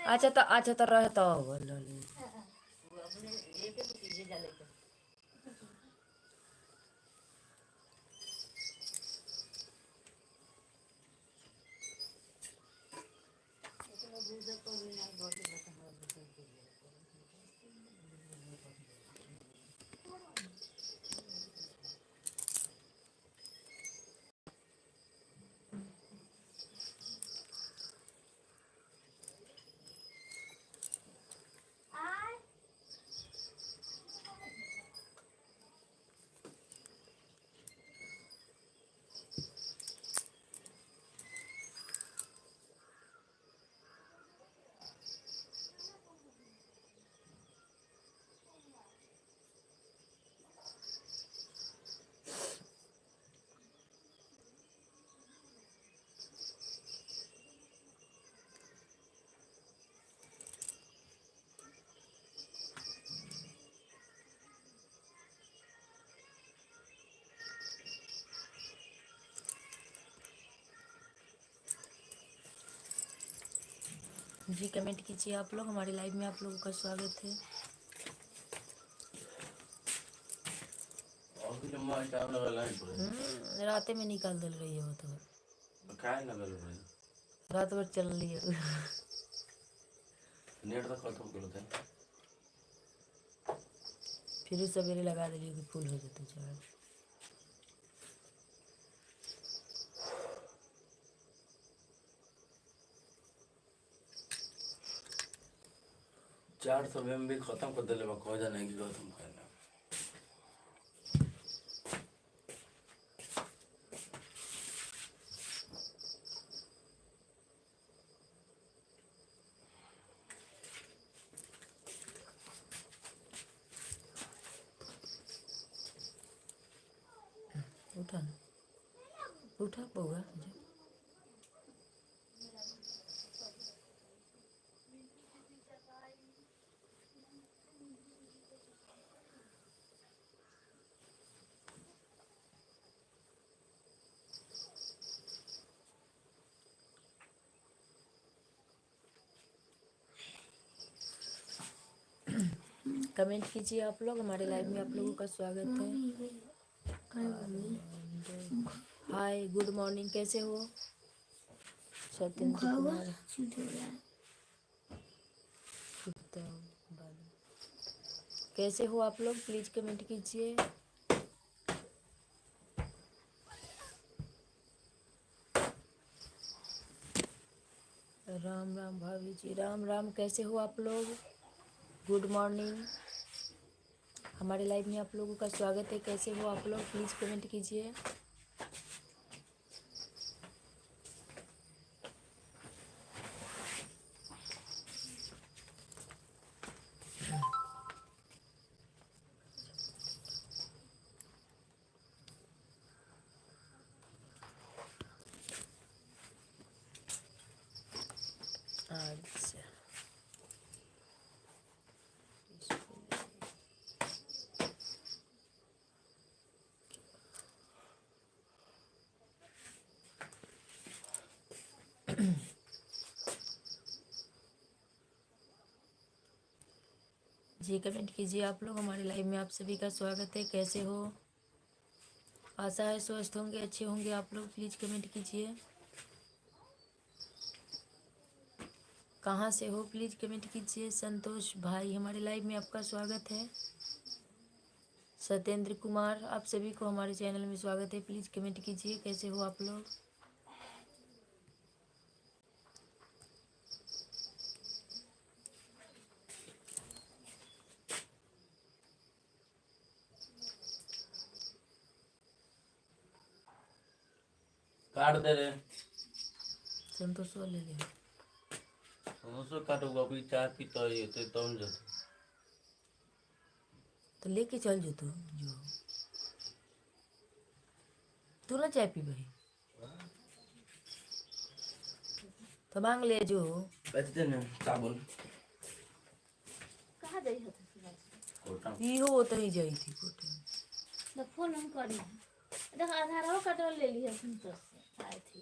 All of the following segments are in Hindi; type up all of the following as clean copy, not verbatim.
अच्छा तो रहता होगा जी। कमेंट कीजिए आप लोग, हमारे लाइव में आप लोगों का स्वागत है। रात में निकाल दल रही है वो तो रात भर चल रही है नेट तो खत्म कर दे फिर सवेरे लगा दे कि फुल हो जाते चार्ज। चार सौ में भी खत्म कर दिले कह जाने की खत्म करना उठा ना उठा पौगा कमेंट कीजिए आप लोग, हमारे लाइव में आप लोगों का स्वागत है। हाय गुड मॉर्निंग, कैसे हो सत्येंद्र कुमार? कैसे हो आप लोग, प्लीज कमेंट कीजिए। राम राम भाभी जी, राम राम, कैसे हो आप लोग? गुड मॉर्निंग, हमारे लाइव में आप लोगों का स्वागत है। कैसे हो आप लोग, प्लीज कमेंट कीजिए। अच्छा जी, कमेंट कीजिए आप लोग, हमारे लाइव में आप सभी का स्वागत है। कैसे हो? आशा है स्वस्थ होंगे, अच्छे होंगे आप लोग। प्लीज कमेंट कीजिए। कहाँ से हो प्लीज कमेंट कीजिए। संतोष भाई, हमारे लाइव में आपका स्वागत है। सत्येंद्र कुमार, आप सभी को हमारे चैनल में स्वागत है। प्लीज कमेंट कीजिए, कैसे हो आप लोग? काट दे रे संतोष ले ले संतोष काटूंगा अभी चाय पीता है तो तुम जो तो लेके चल जो तू ना चाय पी भाई तो मांग ले जो बचते ना साबुन कहाँ जाई होता ई हो तो ही जाई थी कोटे ना फोन हम करी देख आधार हो कटवा ले लिया संतोष से आई थी।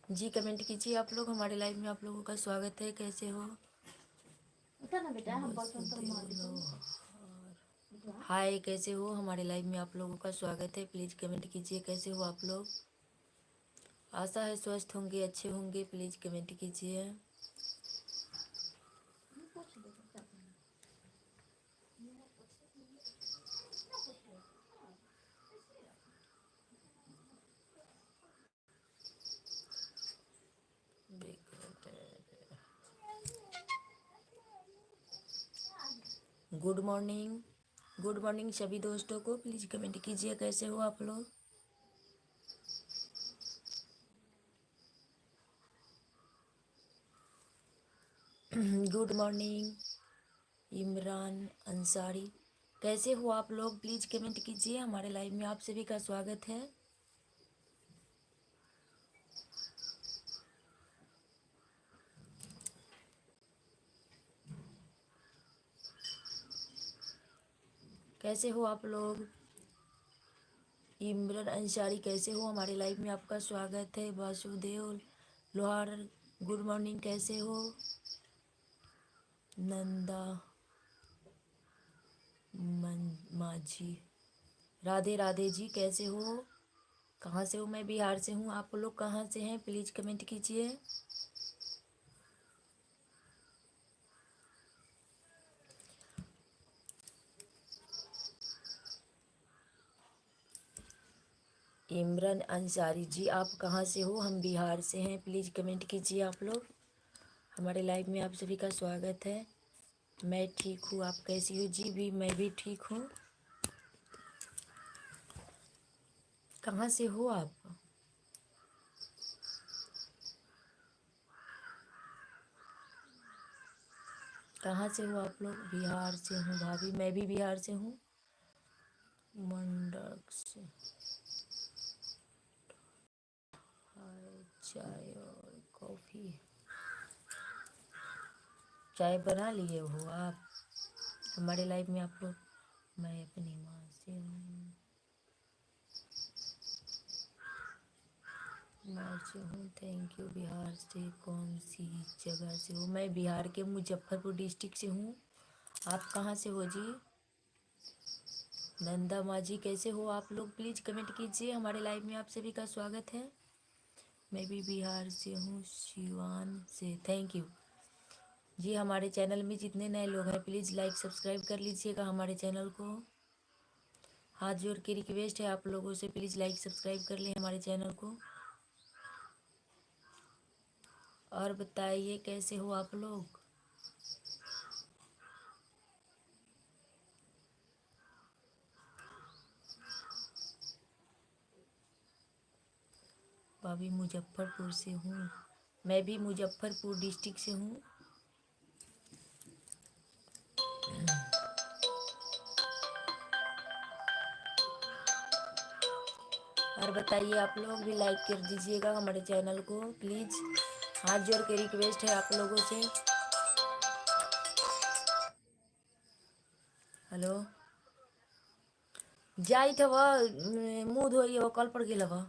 जी, कमेंट कीजिए आप लोग, हमारे लाइव में आप लोगों का स्वागत है। कैसे हो? उठा ना बेटा, हम बर्तन तो मार देते। हाय, कैसे हो? हमारे लाइव में आप लोगों का स्वागत है। प्लीज़ कमेंट कीजिए कैसे हो आप लोग। आशा है स्वस्थ होंगे, अच्छे होंगे। प्लीज़ कमेंट कीजिए। पूछ देखो क्या करना। गुड मॉर्निंग, गुड मॉर्निंग सभी दोस्तों को। प्लीज़ कमेंट कीजिए कैसे हो आप लोग। गुड मॉर्निंग इमरान अंसारी, कैसे हो आप लोग। प्लीज़ कमेंट कीजिए। हमारे लाइव में आप सभी का स्वागत है। कैसे हो आप लोग। इमरान अंसारी, कैसे हो? हमारे लाइव में आपका स्वागत है। वासुदेव लोहार, गुड मॉर्निंग, कैसे हो? नंदा माझी, राधे राधे जी, कैसे हो? कहाँ से हो? मैं बिहार से हूँ। आप लोग कहाँ से हैं? प्लीज़ कमेंट कीजिए। इमरान अंसारी जी, आप कहाँ से हो? हम बिहार से हैं। प्लीज़ कमेंट कीजिए आप लोग। हमारे लाइव में आप सभी का स्वागत है। मैं ठीक हूँ, आप कैसी हो? जी भी, मैं भी ठीक हूँ। कहाँ से हो आप? कहाँ से हो आप लोग? बिहार से हूँ भाभी, मैं भी बिहार से हूँ। मंडक से। हाय, चाय और कॉफ़ी, चाय बना लिए हो आप? हमारे लाइव में आप लोग। मैं अपनी माँ से हूँ, बिहार से हूँ। Thank you. बिहार से कौन सी जगह से हो? मैं बिहार के मुजफ्फरपुर डिस्ट्रिक्ट से हूँ। आप कहाँ से हो जी? नंदा माँ जी, कैसे हो आप लोग? प्लीज़ कमेंट कीजिए। हमारे लाइव में आप सभी का स्वागत है। मैं भी बिहार से हूँ, सिवान से। थैंक यू जी। हमारे चैनल में जितने नए लोग हैं प्लीज़ लाइक सब्सक्राइब कर लीजिएगा हमारे चैनल को। हाथ जोड़ के रिक्वेस्ट है आप लोगों से, प्लीज़ लाइक सब्सक्राइब कर लें हमारे चैनल को। और बताइए कैसे हो आप लोग। भाभी मुजफ्फरपुर से हूँ। मैं भी मुजफ्फरपुर डिस्ट्रिक्ट से हूँ। और बताइए आप लोग भी लाइक कर दीजिएगा हमारे चैनल को प्लीज़। हाथ जोड़ के रिक्वेस्ट है आप लोगों से। हेलो, जाई थे वह मुँह धोइए, वो कल पर गेल वह।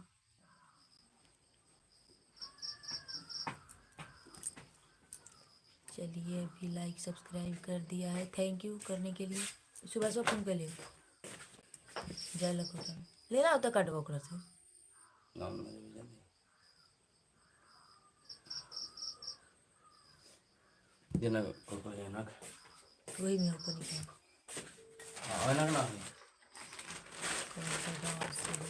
चलिए, अभी लाइक सब्सक्राइब कर दिया है, थैंक यू करने के लिए। सुबह से फोन कर लिए जाए लगो लेना होता काटवा ओकरा से। वही में ऊपर निकल। कौन सा गाँव से हो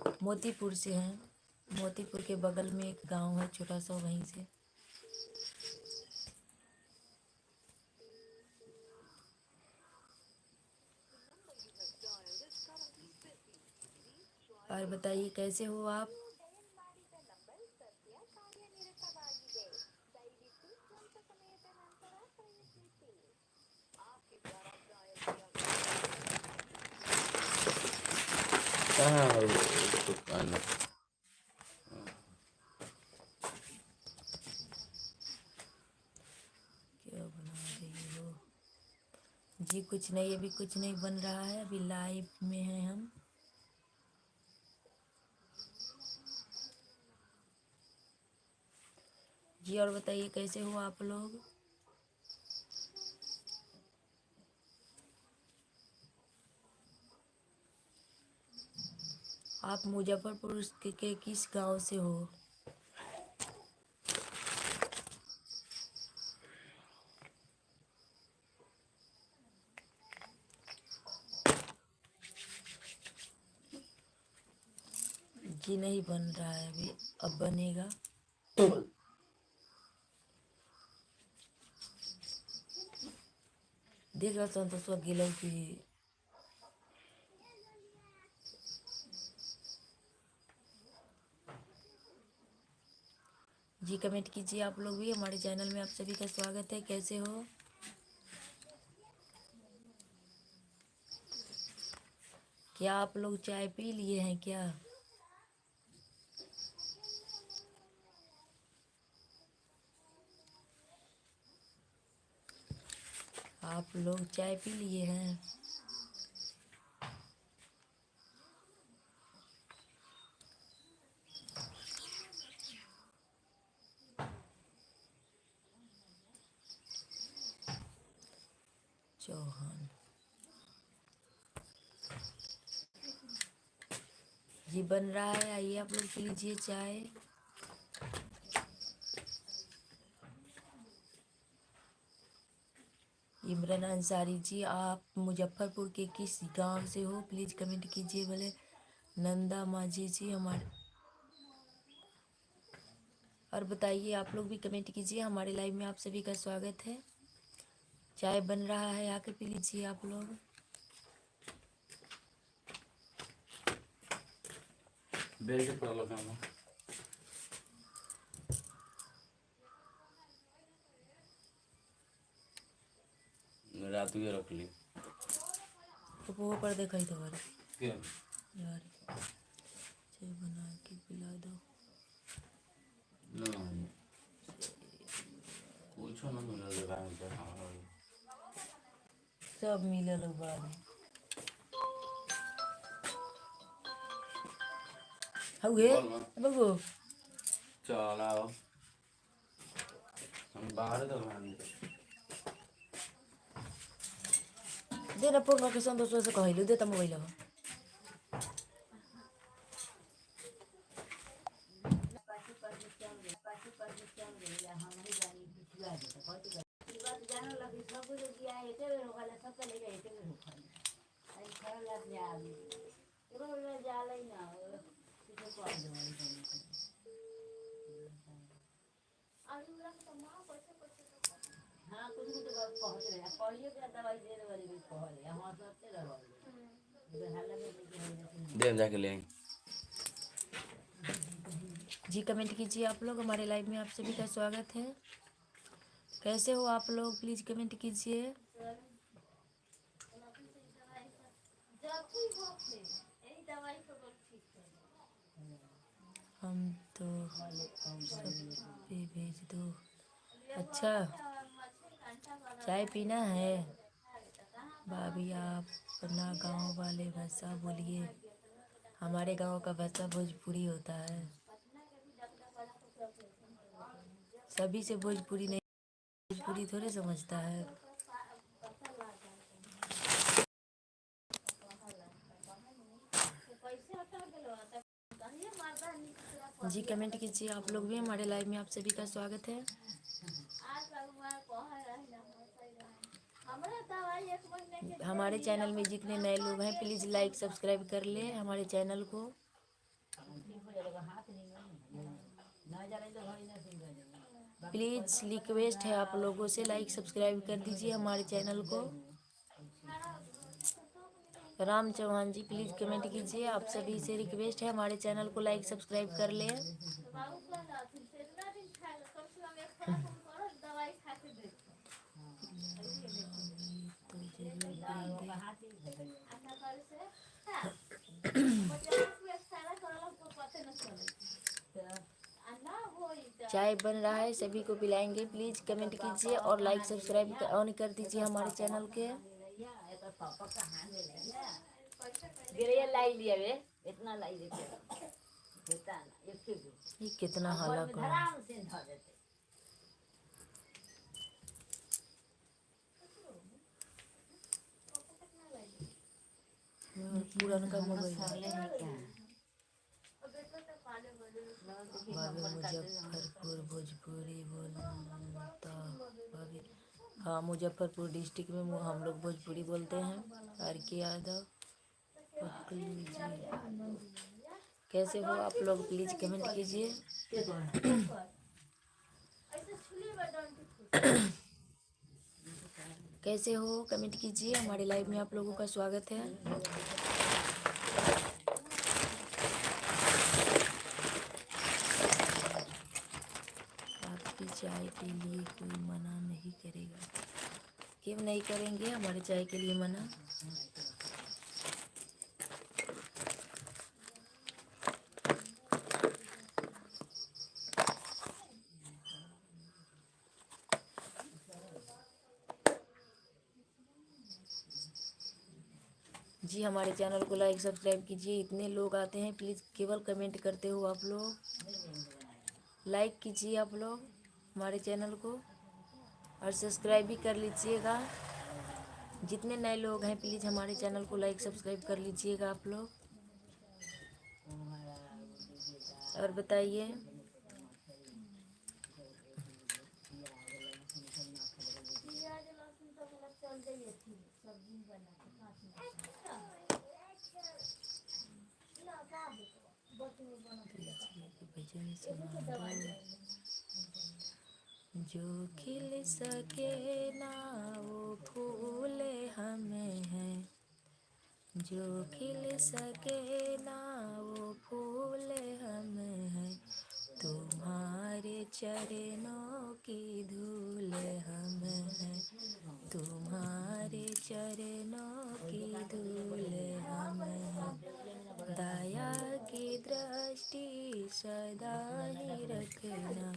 आप? मोतीपुर से हैं। मोतीपुर के बगल में एक गांव है छोटा सा, वहीं से। और बताइए कैसे हो आप। क्या बना रही हो जी? कुछ नहीं, अभी कुछ नहीं बन रहा है, अभी लाइव में हैं हम। जी और बताइए कैसे हो आप लोग। आप मुजफ्फरपुर के किस गांव से हो। जी नहीं बन रहा है अभी, अब बनेगा। देख रहा संतोष गिलो की जी कमेंट कीजिए आप लोग भी। हमारे चैनल में आप सभी का स्वागत है। कैसे हो। क्या आप लोग चाय पी लिए हैं क्या। आप लोग चाय पी लिए हैं। चौहान जी बन रहा है, आइए आप लोग पी लीजिए चाय। इमरान अंसारी जी आप मुजफ्फरपुर के किस गांव से हो, प्लीज़ कमेंट कीजिए। बोले नंदा माझी जी हमारे, और बताइए आप लोग भी कमेंट कीजिए। हमारे लाइव में आप सभी का स्वागत है। चाय बन रहा है, आके पी लीजिए आप लोग। बेल्ट पर लगाना रात में रख ली तो वो पर देखा तो यार क्या चाय बना के पिला दो। ना कुछ ना मिला दुकान पे। हाँ सब मिलल बाद में हुए बोल ना बबू। चल आओ हम बाहर दुकान दे ना फोन के संतोष से कहलू दे त मोबाइल हो। दे जाके ले जी कमेंट कीजिए आप लोग। हमारे लाइव में आप सभी का स्वागत है। कैसे हो आप लोग, प्लीज़ कमेंट कीजिए। हम तो सब पे भेज दो। अच्छा चाय पीना है। भाभी आप अपना गांव वाले भाषा बोलिए। हमारे गांव का भाषा भोजपुरी होता है। सभी से भोजपुरी नहीं, भोजपुरी थोड़े समझता है। जी कमेंट कीजिए आप लोग भी। हमारे लाइव में आप सभी का स्वागत है। हमारे चैनल में जितने नए लोग हैं प्लीज़ लाइक सब्सक्राइब कर ले हमारे चैनल को। प्लीज़ रिक्वेस्ट है आप लोगों से, लाइक सब्सक्राइब कर दीजिए हमारे चैनल को। राम चौहान जी प्लीज़ कमेंट कीजिए। आप सभी से रिक्वेस्ट है हमारे चैनल को लाइक सब्सक्राइब कर ले। तो जरूर चाय बन रहा है, सभी को पिलाएंगे। प्लीज़ कमेंट कीजिए और लाइक सब्सक्राइब ऑन कर दीजिए हमारे चैनल के। ये कितना हालत है। पुरानका मोबाइल सरले है क्या भाभी मुजफ्फरपुर भोजपुरी बोलता भाभी। हाँ, मुजफ्फरपुर डिस्ट्रिक्ट में हम लोग भोजपुरी बोलते हैं। आर के यादव पक्लू जी, कैसे हो आप लोग? प्लीज़ कमेंट कीजिए। कैसे हो कमेंट कीजिए। हमारे लाइव में आप लोगों का स्वागत है। आपकी चाय के लिए कोई मना नहीं करेगा। क्यों नहीं करेंगे हमारे चाय के लिए मना? जी हमारे चैनल को लाइक सब्सक्राइब कीजिए। इतने लोग आते हैं, प्लीज़ केवल कमेंट करते हो आप लोग। लाइक कीजिए आप लोग हमारे चैनल को और सब्सक्राइब भी कर लीजिएगा। जितने नए लोग हैं प्लीज़ हमारे चैनल को लाइक सब्सक्राइब कर लीजिएगा आप लोग। और बताइए। भजन सुना दो। जो खिल सके ना वो फूल हमें है, जो खिल सके ना वो फूल हमें है। तुम्हारे चरणों की धूल हमें है, तुम्हारे चरणों की धूल हमें है। दया की दृष्टि सदा ही रखना,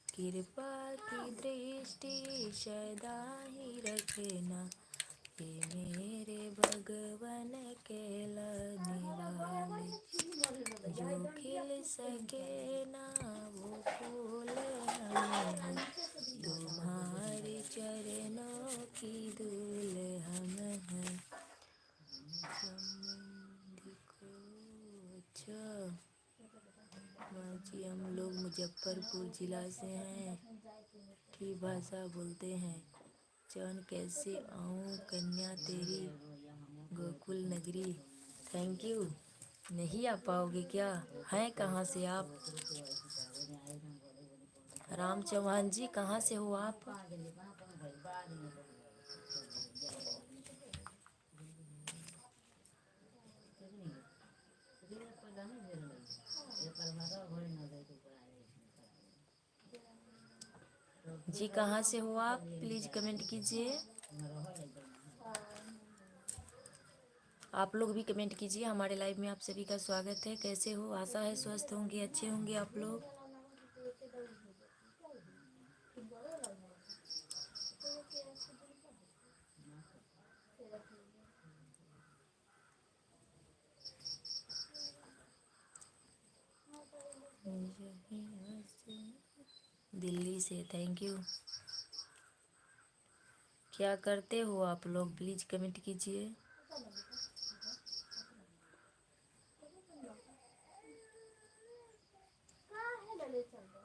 कृपा की दृष्टि सदा ही रखना। ये मेरे भगवान के लाने वाले, जो खिल सके ना वो फूल हमें है। तुम्हारे चरणों की धूल हमें है। अच्छा माँ जी, हम लोग मुजफ्फरपुर जिला से हैं। की भाषा बोलते हैं। चौन कैसे आऊँ कन्या तेरी गोकुल नगरी। Thank you. नहीं आ पाओगे क्या? हैं कहाँ से आप? राम चौहान जी, कहाँ से हो आप? जी कहाँ से हो आप? प्लीज़ कमेंट कीजिए। आप लोग भी कमेंट कीजिए। हमारे लाइव में आप सभी का स्वागत है। कैसे हो? आशा है स्वस्थ होंगे, अच्छे होंगे आप लोग। दिल्ली से थैंक यू। क्या करते हो आप लोग? प्लीज़ कमेंट कीजिए।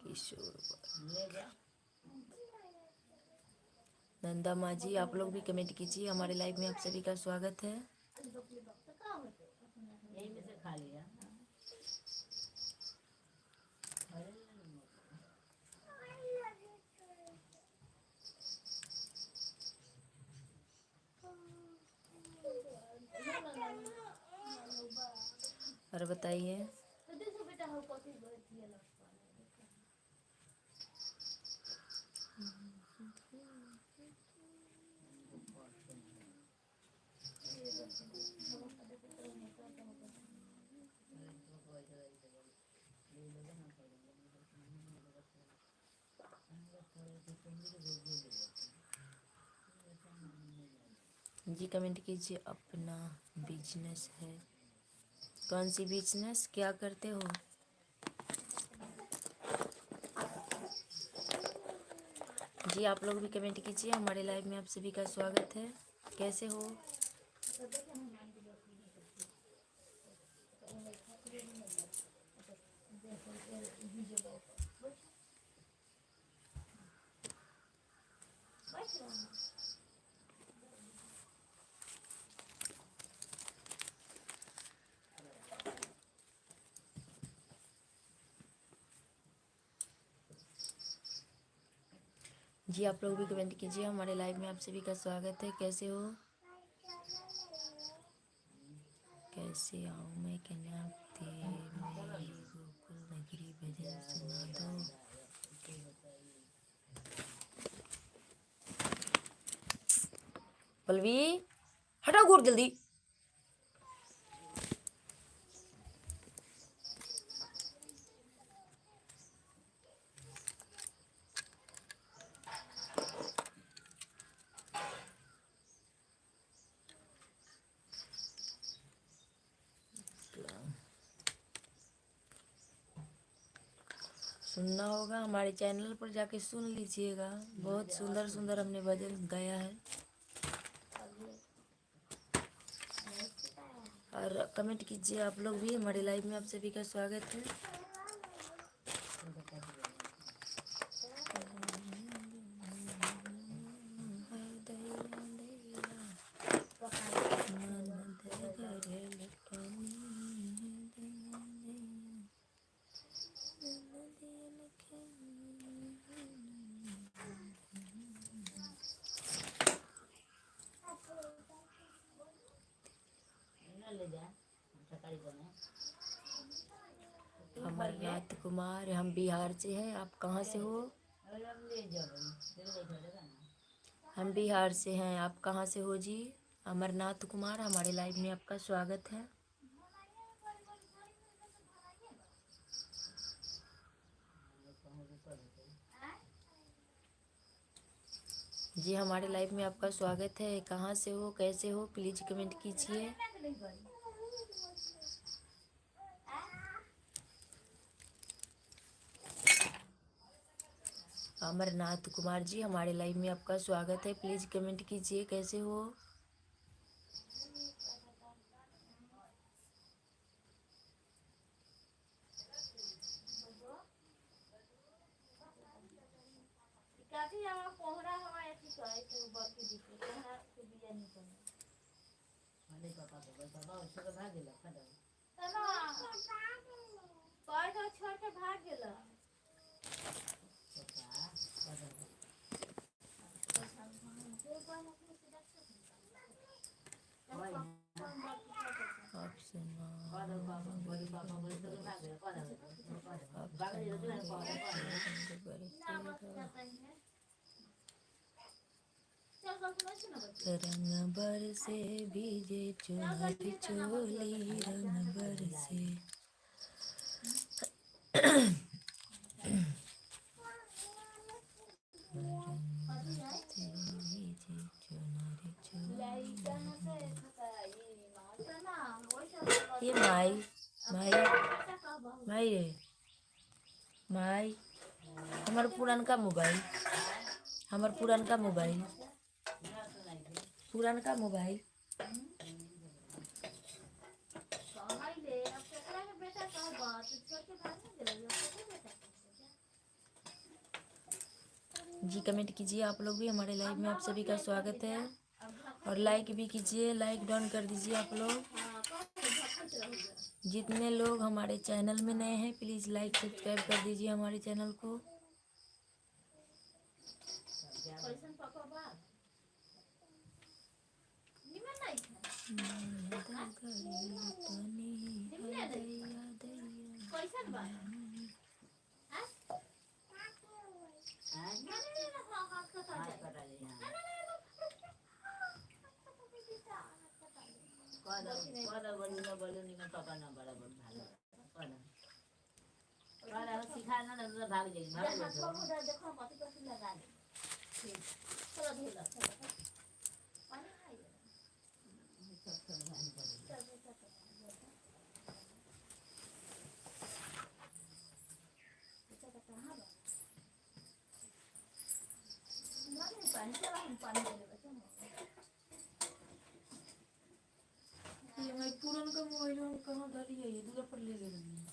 किशोर नंदा माँ जी, आप लोग भी कमेंट कीजिए। हमारे लाइव में आप सभी का स्वागत है। यही में से खा लिया और बताइए। जी कमेंट कीजिए। अपना बिजनेस है। कौन सी बिजनेस? क्या करते हो? जी आप लोग भी कमेंट कीजिए। हमारे लाइव में आप सभी का स्वागत है। कैसे हो? जी आप लोग भी कमेंट कीजिए। हमारे लाइव में आप सभी का स्वागत है। कैसे हो? कैसे आऊँ मैं कन्या मेरी गोकुल नगरी भजन सुना दो। पलवी हटाओ गोर जल्दी। सुनना होगा हमारे चैनल पर जाके सुन लीजिएगा। बहुत सुंदर सुंदर हमने भजन गाया है। और कमेंट कीजिए आप लोग भी। हमारे लाइव में आप सभी का स्वागत है। ले जा सकाळी बने अमरनाथ कुमार, हम बिहार से हैं। आप कहाँ से हो? ले जाओ हम बिहार से हैं। आप कहाँ से हो जी? अमरनाथ कुमार, हमारे लाइव में आपका स्वागत है। जी हमारे लाइव में आपका स्वागत है। कहाँ से हो, कैसे हो, प्लीज कमेंट कीजिए। अमरनाथ कुमार जी, हमारे लाइव में आपका स्वागत है। प्लीज कमेंट कीजिए कैसे हो। काफी हमारा कोहरा हवा ऐसी तो है तो बाकी दिखे कोहरा के बिया निकल अरे पापा उसको तो भाग गेला खड़ा तना पाय तो छोड़ के भाग गेला आप सुना रंग बरसे भीजे चुनरी चोली, रंग बरसे ये माई माई माई रे माई, हमार पुरानका मोबाइल, हमार पुरानका मोबाइल, पुरानका मोबाइल। जी कमेंट कीजिए आप लोग भी। हमारे लाइव में आप सभी का स्वागत है। और लाइक भी कीजिए, लाइक डाउन कर दीजिए आप लोग। जितने लोग हमारे चैनल में नए हैं प्लीज़ लाइक सब्सक्राइब कर दीजिए हमारे चैनल को। বলুন পাপা না বরাবর ভালো শিখা না ভাগ যাই देखो मत कैसे लगा ले चलो धुला चलो पानी खाइए ये मैं पुरानका मोबाइल हम कहाँ धरी है? ये दूसरा पर ले ले रही है।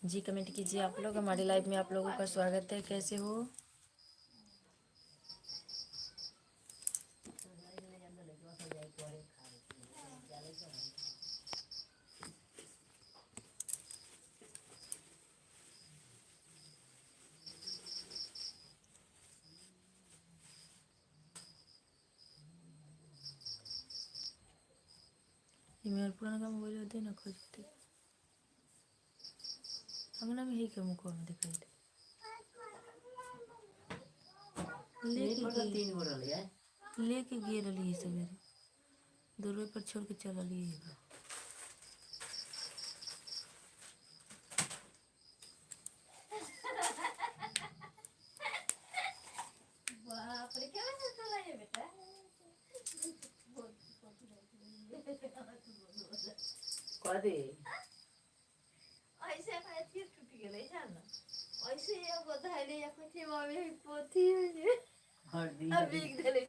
जी कमेंट कीजिए आप लोग। हमारे लाइव में आप लोगों का स्वागत है। कैसे हो? ये मेरा पुराना का मोबाइल होते ना खोजते अंगना में ही के मुको हम दिखाई दे लेके गिर रही है सवेरे 2 रुपये पर छोड़ के चल रही है। बाप रे क्या चला ये बेटा कथी ऐसे खाए फिर टूट गेलै जान ऐसे एगो धैले या कुछ में पोथी है हल्दी अभी एक धैले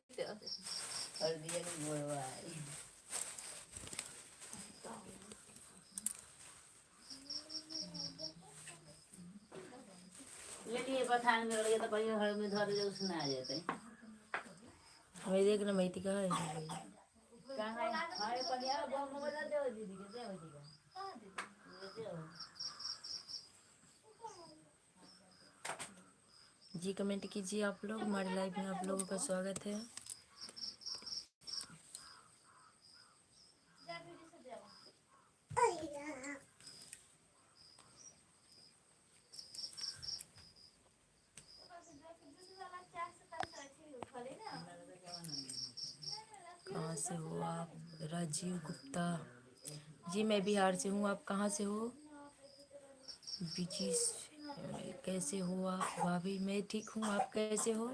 हल्दी नहीं बोलवाई लेकिन पठान में लगे तो कहीं हर में धर जो सुना जाते हमें देखना मैती का है कहाँ है हमारे पनिया बम बजा दे दीदी के दे दीदी का दे जी कमेंट कीजिए आप लोग। हमारे लाइव में आप लोगों का स्वागत है। कहाँ से हो आप? राजीव गुप्ता। जी मैं बिहार से हूँ। आप कहाँ से हो? बीजी कैसे हो आप? भाभी मैं ठीक हूँ। आप कैसे हो?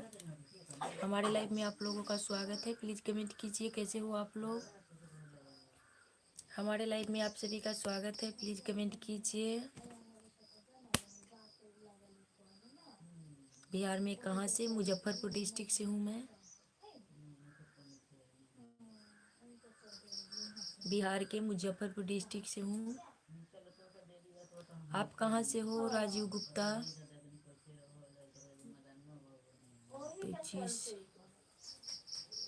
हमारे लाइव में आप लोगों का स्वागत है। प्लीज़ कमेंट कीजिए कैसे हो आप लोग। हमारे लाइव में आप सभी का स्वागत है। प्लीज़ कमेंट कीजिए। बिहार में कहाँ से? मुजफ्फरपुर डिस्ट्रिक्ट से हूँ मैं। बिहार के मुजफ्फरपुर डिस्ट्रिक्ट से हूँ। आप कहाँ से हो? Rajiv Gupta. 25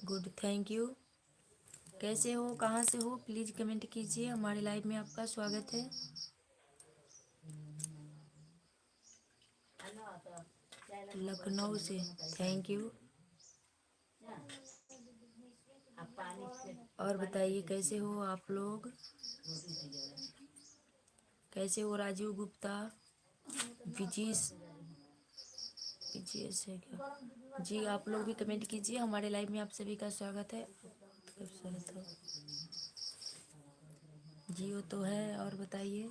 good thank you. कैसे हो? कहाँ से हो? प्लीज़ कमेंट कीजिए। हमारे लाइव में आपका स्वागत है। लखनऊ से थैंक यू। और बताइए कैसे हो आप लोग? कैसे हो राजीव गुप्ता? विजीस विजीस है क्या? जी आप लोग भी कमेंट कीजिए। हमारे लाइव में आप सभी का स्वागत है। जी वो तो है। और बताइए।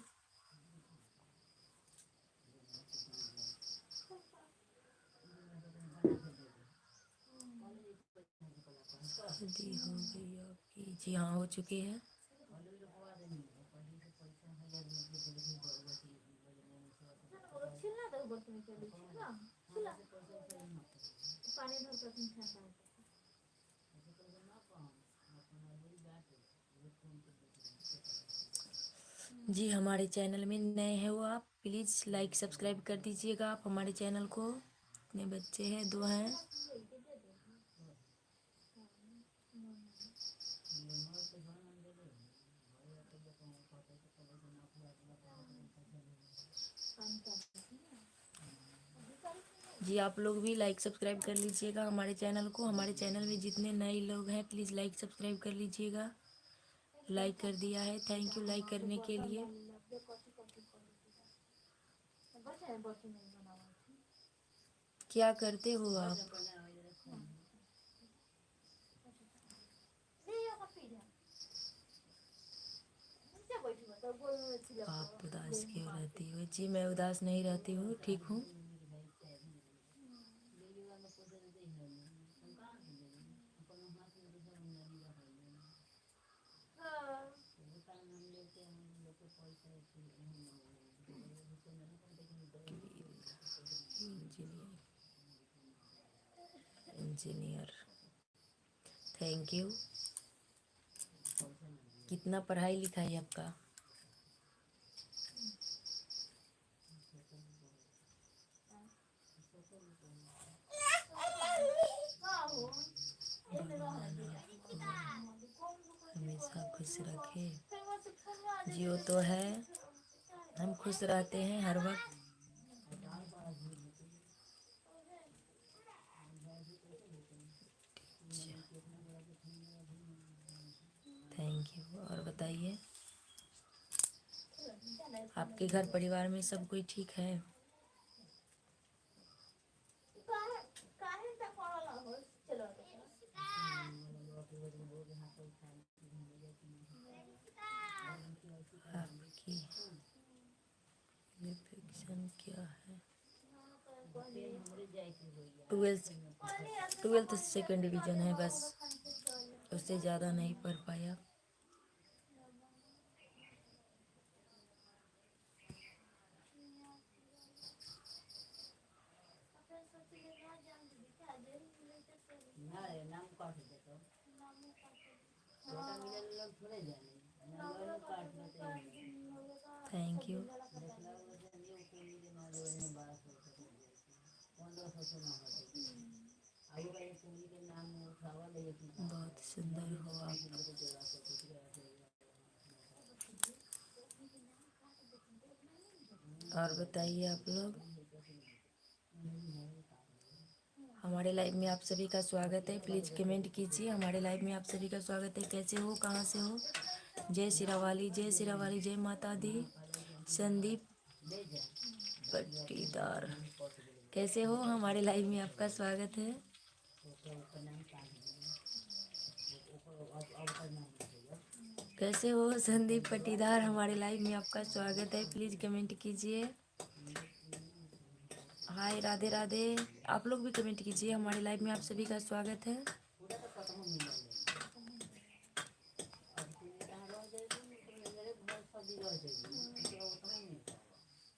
शादी हो गई आपकी? जी हाँ हो चुकी है। छिलना तो बर्तन में चली छिलना छिला पानी भर कर तुम ठंडा जी हमारे चैनल में नए हैं वो आप प्लीज़ लाइक सब्सक्राइब कर दीजिएगा आप हमारे चैनल को। अपने बच्चे हैं 2 हैं। जी आप लोग भी लाइक सब्सक्राइब कर लीजिएगा हमारे चैनल को। हमारे चैनल में जितने नए लोग हैं प्लीज़ लाइक सब्सक्राइब कर लीजिएगा। लाइक कर दिया है, थैंक यू लाइक करने के लिए। क्या करते हो आप? आप उदास क्यों रहती हो? जी मैं उदास नहीं रहती हूँ, ठीक हूँ। Engineer thank you. कितना पढ़ाई लिखाई आपका? खुश रखे। फिर वो से फोन में आ जाए जियो तो है, हम खुश रहते हैं हर वक्त। Thank you. और बताइए, आपके घर परिवार में सब कोई ठीक है? काहे काहे तक पड़ल हो चलो आपकी क्वालिफिकेशन क्या है? ट्वेल्थ सेकेंड डिवीजन है बस, उससे ज़्यादा नहीं पढ़ पाया। नाम काट देतो छोटा मिले लोग थोड़े जाने नाम काट देते थैंक यू। देखला वजह ये ऊपर मिले ना जो ने 1200 ना होते आगे का ये पूरी के नाम उठावा ले की बहुत सुंदर हो आप। और बताइए आप लोग, हमारे लाइव में आप सभी का स्वागत है। प्लीज़ कमेंट कीजिए, हमारे लाइव में आप सभी का स्वागत है। कैसे हो, कहाँ से हो? जय सिरावाली, जय सिरावाली, जय माता दी। संदीप पट्टीदार, कैसे हो? हमारे लाइव में आपका स्वागत है। कैसे हो संदीप पट्टीदार? हमारे लाइव में आपका स्वागत है। प्लीज़ कमेंट कीजिए। हाय, राधे राधे। आप लोग भी कमेंट कीजिए, हमारे लाइव में आप सभी का स्वागत है।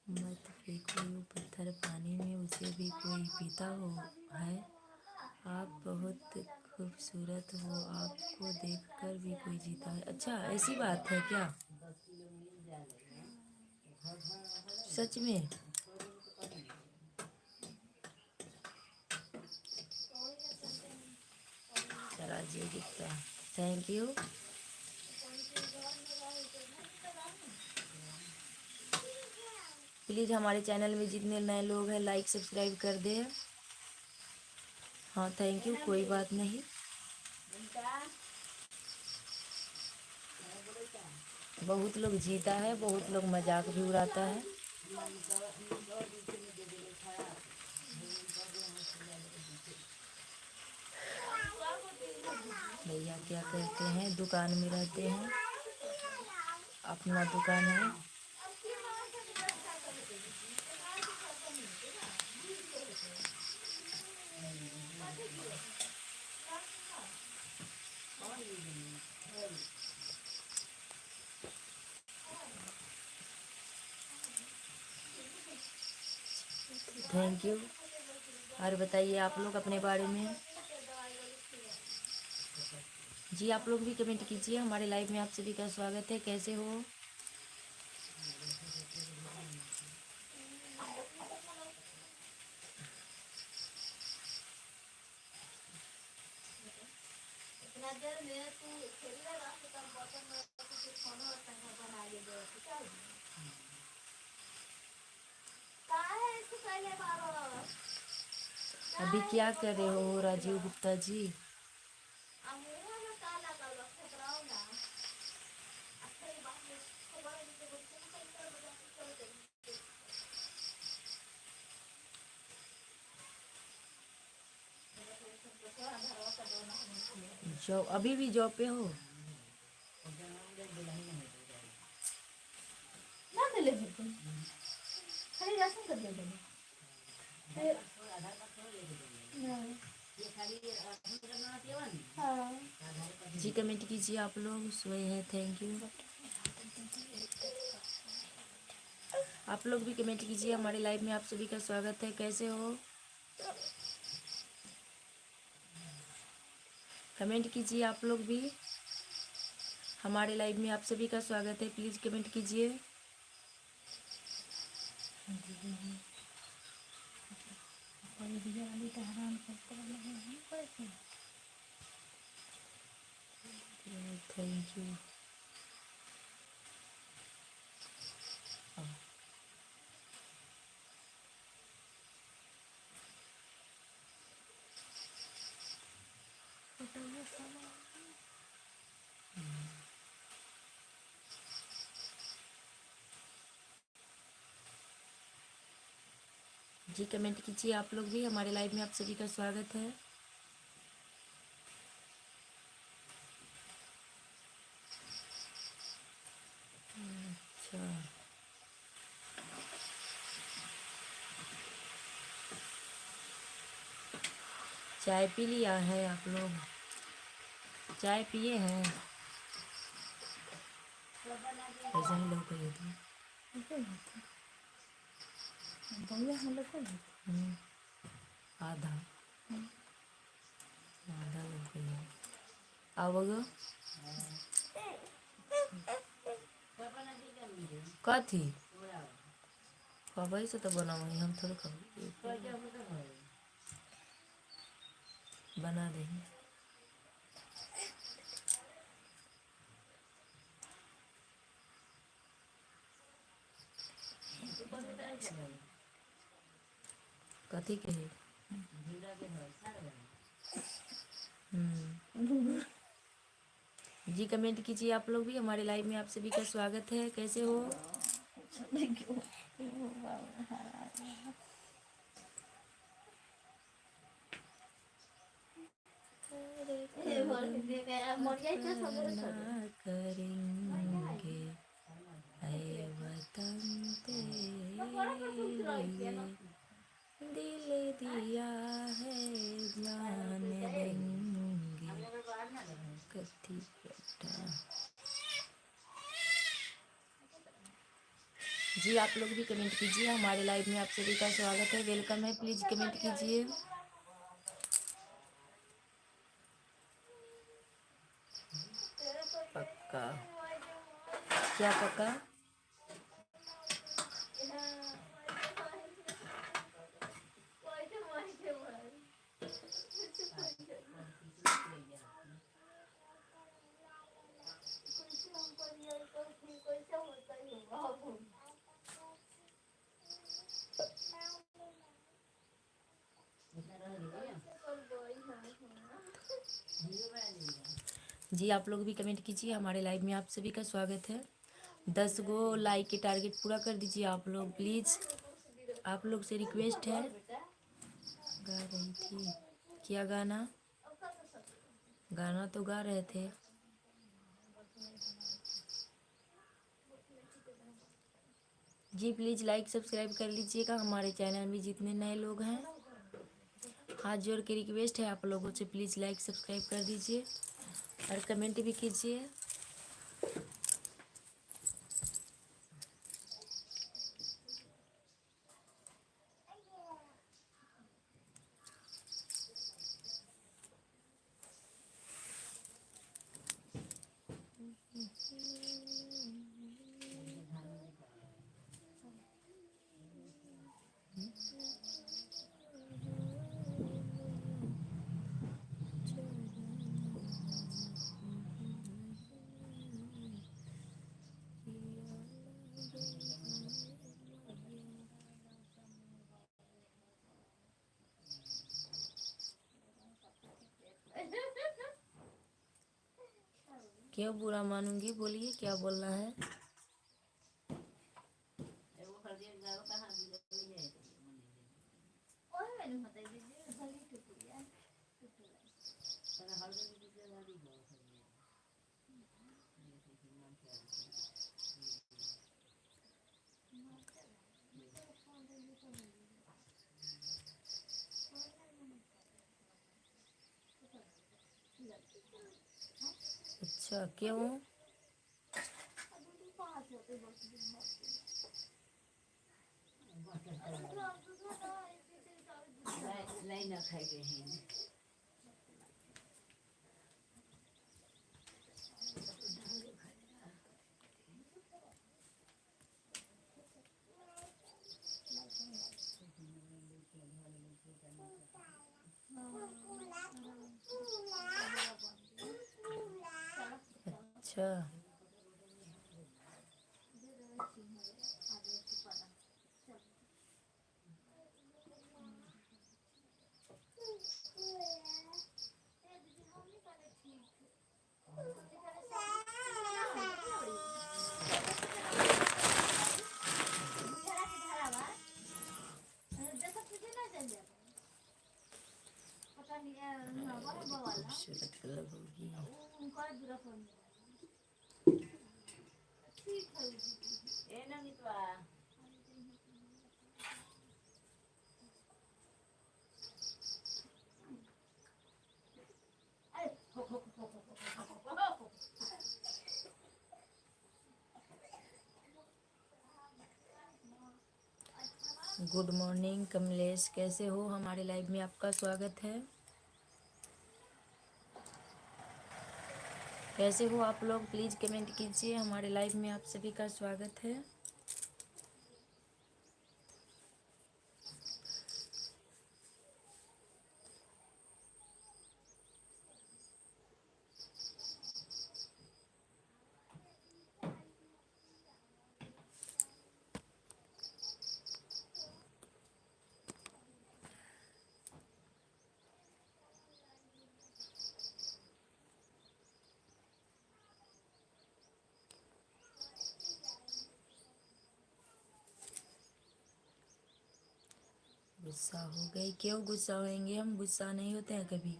मत फेंको यूं पत्थर पानी में, उसे भी कोई पीता हो है। आप बहुत खूबसूरत हो, आपको देखकर भी कोई जीता है। अच्छा, ऐसी बात है क्या? सच में? Rajiv Gupta, thank you. Please हमारे चैनल में जितने नए लोग हैं लाइक सब्सक्राइब कर दें। हाँ थैंक यू, कोई बात नहीं। बहुत लोग जीता है, बहुत लोग मजाक भी उड़ाता है। भैया क्या कहते हैं, दुकान में रहते हैं, अपना दुकान है। Thank you. और बताइए आप लोग अपने बारे में। जी आप लोग भी कमेंट कीजिए, हमारे लाइव में आप सभी का स्वागत है। कैसे हो? अभी क्या कर रहे हो राजीव गुप्ता जी? जॉब, अभी भी जॉब पे हो? जी कमेंट कीजिए आप लोग। सोए हैं, थैंक यू। आप लोग भी कमेंट कीजिए, हमारे लाइव में आप सभी का स्वागत है। कैसे हो? कमेंट कीजिए आप लोग भी, हमारे लाइव में आप सभी का स्वागत है। प्लीज़ कमेंट कीजिए। Thank you. जी कमेंट कीजिए आप लोग भी। हमारे लाइव में आप सभी का स्वागत है। अच्छा, चाय पी लिया है आप लोग? चाय पिए हैं? ऐसा ही लोग कहिए थे। आधा आधा लोग कहिए। आओगे कथी खबर से तो बना वही, हम थोड़े खबर बना देंगे। कथी के है? जी कमेंट कीजिए आप लोग भी। हमारे लाइव में आप सभी का स्वागत है। कैसे हो? करेंगे ऐ वतन तेरे, दिल दिया है जान देंगे कथी बेटा। जी आप लोग भी कमेंट कीजिए। हमारे लाइव में आप सभी का स्वागत है, वेलकम है। प्लीज कमेंट कीजिए। पक्का क्या पक्का? जी आप लोग भी कमेंट कीजिए। हमारे लाइव में आप सभी का स्वागत है। 10 गो लाइक के टारगेट पूरा कर दीजिए आप लोग प्लीज़। आप लोग से रिक्वेस्ट है। गा रही थी क्या गाना? गाना तो गा रहे थे। जी प्लीज़ लाइक सब्सक्राइब कर लीजिएगा हमारे चैनल में जितने नए लोग हैं। हाथ जोड़ के रिक्वेस्ट है आप लोगों से, प्लीज़ लाइक सब्सक्राइब कर दीजिए और कमेंट भी कीजिए। क्यों बुरा मानूंगी? बोलिए क्या बोलना है। अच्छा क्यों? अच्छा ए नमितवा गुड मॉर्निंग कमलेश, कैसे हो? हमारे लाइव में आपका स्वागत है। कैसे हो आप लोग? प्लीज़ कमेंट कीजिए। हमारे लाइव में आप सभी का स्वागत है। गुस्सा हो गई? क्यों गुस्सा होंगे? हम गुस्सा नहीं होते हैं कभी।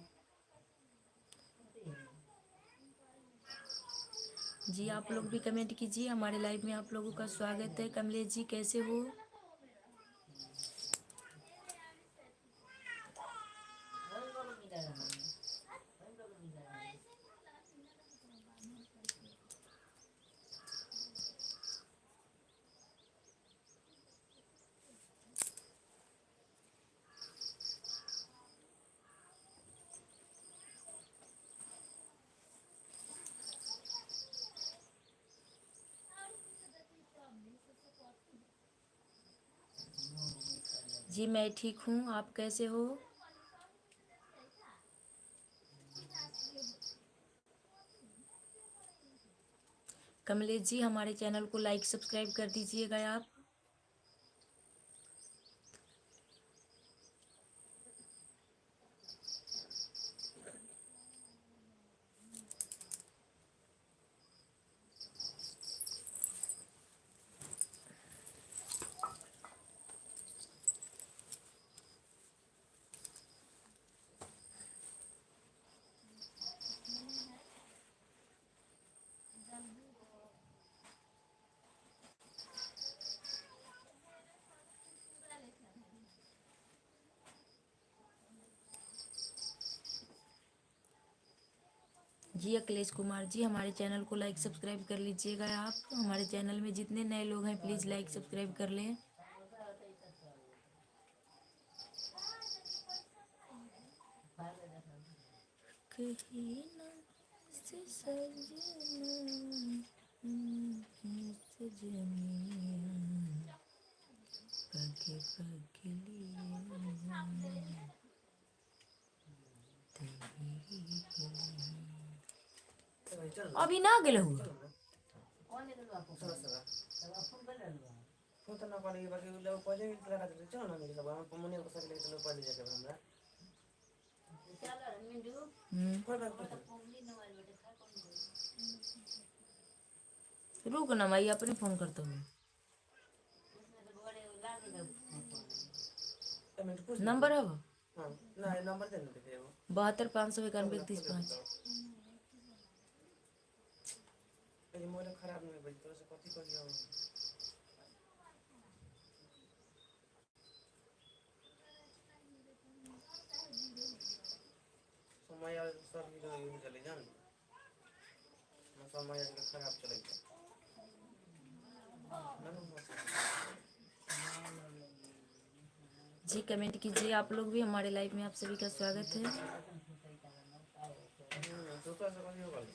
जी आप लोग भी कमेंट कीजिए। हमारे लाइव में आप लोगों का स्वागत है। कमलेश जी कैसे हो? जी मैं ठीक हूँ, आप कैसे हो? कमलेश जी हमारे चैनल को लाइक सब्सक्राइब कर दीजिएगा आप। जी अखिलेश कुमार जी हमारे चैनल को लाइक सब्सक्राइब कर लीजिएगा आप। हमारे चैनल में जितने नए लोग हैं प्लीज़ लाइक सब्सक्राइब कर लें। कहीं ना से सजना, सजनिया, पग पग लिए अभी ना गेल हुआ कौन है तो आपको तब आप फोन कर लो फोन तो ना पड़ेगी बाकी लोग पहले लगा देते चलो ना मेरे सब हम मुने को सकले चलो पहले जाके हमरा चलो मिंटू कोई बात तो नहीं फोन ली नवाज बेटे खा कौन रुक ना मैं अपने फोन करता हूँ। उसमें तो बड़े लागे ना पेमेंट कुछ नंबर है वो हां ना ये नंबर दे दे वो 72 591 31 5। ये मोबाइल खराब नहीं बज तो से कथि कहियो समय सब हीरो यूज चले जान ना समय खराब चले जी कमेंट कीजिए आप लोग भी। हमारे लाइव में आप सभी का स्वागत है। तो का से कहियो गल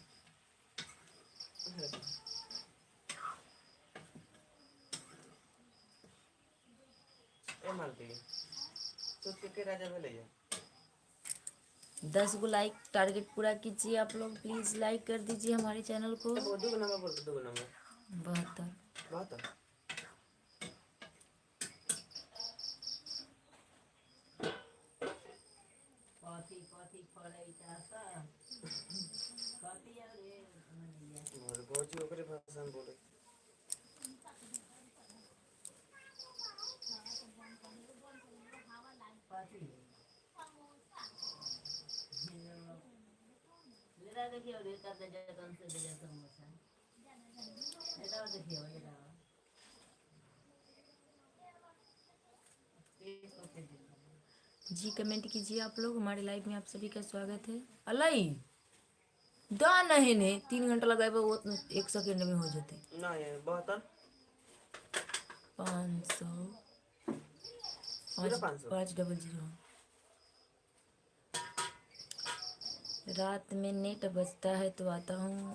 ए मालती तो के राजा भेले 10 गो लाइक टारगेट पूरा कीजिए आप लोग। प्लीज़ लाइक कर दीजिए हमारे चैनल को। वो दो नंबर बोल दो नंबर 72 बात कॉफी फड़े चासा कॉफी यार रे और गोजी ओकरे भाषा में बोले कॉफी ले जरा देखिए और एक आधा जगह से दे जाता समोसा ऐसा देखिए वो जरा जी कमेंट कीजिए आप लोग, हमारे लाइव में आप सभी का स्वागत है। अलाई दा नहीं ने 3 घंटा लगाए वो 1 सेकंड में हो जाते। ना ये 72 500 पूरा 500 500। रात में नेट बजता है तो आता हूँ,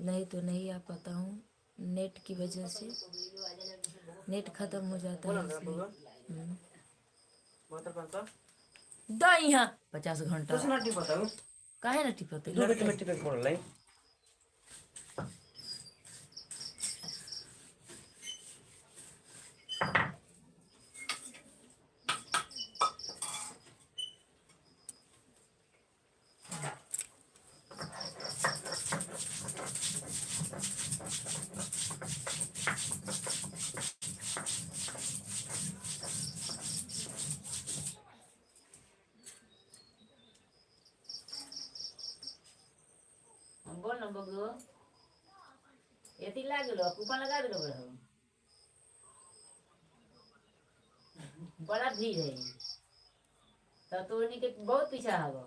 नहीं तो नहीं आ पाता हूँ। नेट की वजह से नेट खत्म हो जाता बोला है ना इसलिए। बाबा 72 500 दा यहाँ 50 घंटा कुछ ना टिपता हूँ काहे ना टिपते दो बेटी में टिपक पड़ लाई बोल ना बगो एती लागलो कूपन लगा दे बड़ा बड़ा भीड़ है तो तोनी के बहुत पीछा हवा